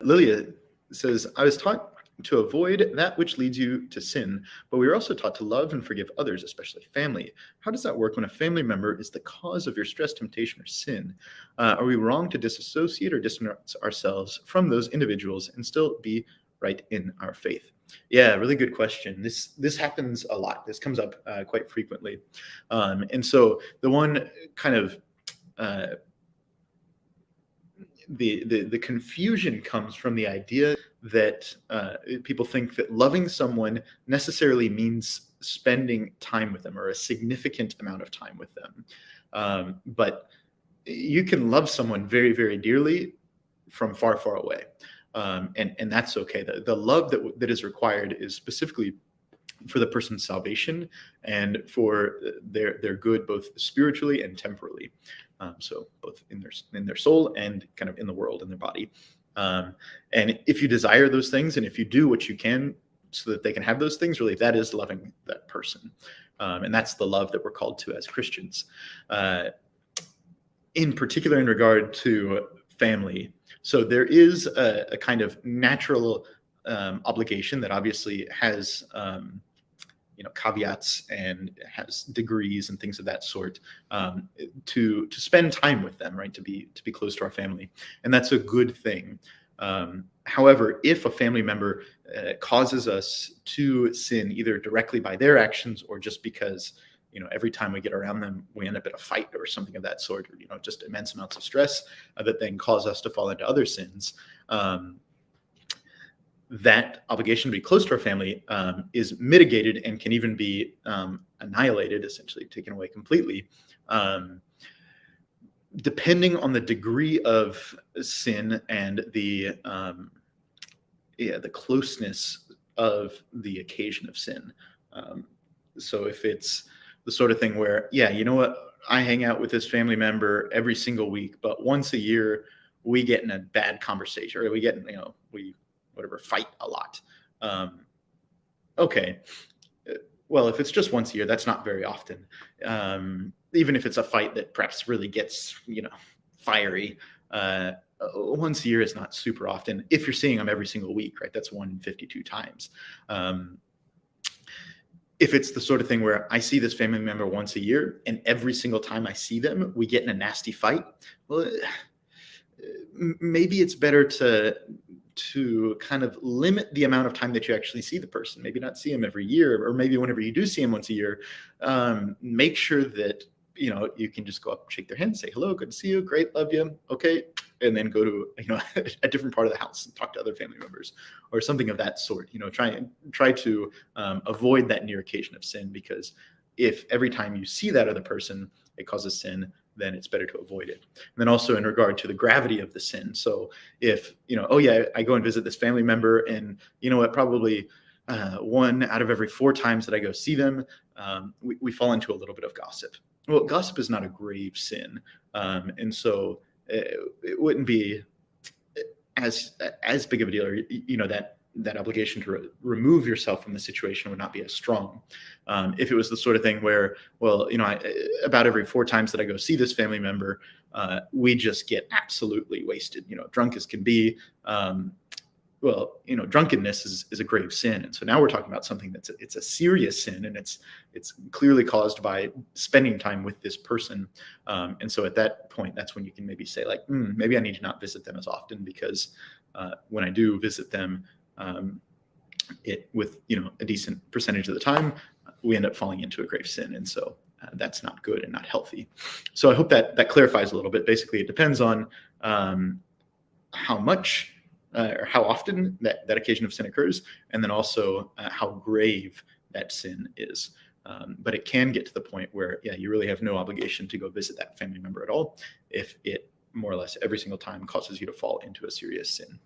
Lilia says, I was taught to avoid that which leads you to sin, but we were also taught to love and forgive others, especially family. How does that work when a family member is the cause of your stress, temptation, or sin? Are we wrong to disassociate or distance ourselves from those individuals and still be right in our faith? Yeah, really good question. This happens a lot. This comes up quite frequently, and so the one kind of uh, the confusion comes from the idea that people think that loving someone necessarily means spending time with them or a significant amount of time with them. But you can love someone very, very dearly from far, far away. And that's okay. The love that is required is specifically for the person's salvation and for their good, both spiritually and temporally. So both in their soul and kind of in the world, in their body. And if you desire those things, and if you do what you can so that they can have those things, really, that is loving that person. And that's the love that we're called to as Christians. In particular, in regard to family, so there is a kind of natural obligation that obviously has caveats and has degrees and things of that sort, to spend time with them, right? To be close to our family, and that's a good thing. However, if a family member causes us to sin, either directly by their actions or just because every time we get around them we end up in a fight or something of that sort, or just immense amounts of stress that then cause us to fall into other sins. That obligation to be close to our family is mitigated and can even be annihilated, essentially taken away completely, depending on the degree of sin and the closeness of the occasion of sin. So if it's the sort of thing where, I hang out with this family member every single week, but once a year we get in a bad conversation, or we get, fight a lot. Okay. Well, if it's just once a year, that's not very often. Even if it's a fight that perhaps really gets, fiery, once a year is not super often. If you're seeing them every single week, right? That's 152 times. If it's the sort of thing where I see this family member once a year and every single time I see them, we get in a nasty fight, well, maybe it's better to kind of limit the amount of time that you actually see the person. Maybe not see them every year, or maybe whenever you do see them once a year, make sure that you can just go up, shake their hand, say hello, good to see you, great, love you, okay, and then go to a different part of the house and talk to other family members or something of that sort. Try to avoid that near occasion of sin, because if every time you see that other person it causes sin, then it's better to avoid it. And then also in regard to the gravity of the sin. So if, I go and visit this family member, and probably 1 out of every 4 times that I go see them, we fall into a little bit of gossip. Well, gossip is not a grave sin. And so it wouldn't be as big of a deal, or, that obligation to remove yourself from the situation would not be as strong. If it was the sort of thing where, well, about every 4 times that I go see this family member, we just get absolutely wasted, drunk as can be. Drunkenness is a grave sin. And so now we're talking about something it's a serious sin, and it's clearly caused by spending time with this person. And so at that point, that's when you can maybe say, like, maybe I need to not visit them as often, because when I do visit them, with a decent percentage of the time, we end up falling into a grave sin. And so that's not good and not healthy. So I hope that clarifies a little bit. Basically, it depends on how much or how often that occasion of sin occurs, and then also how grave that sin is. But it can get to the point where, you really have no obligation to go visit that family member at all if it more or less every single time causes you to fall into a serious sin.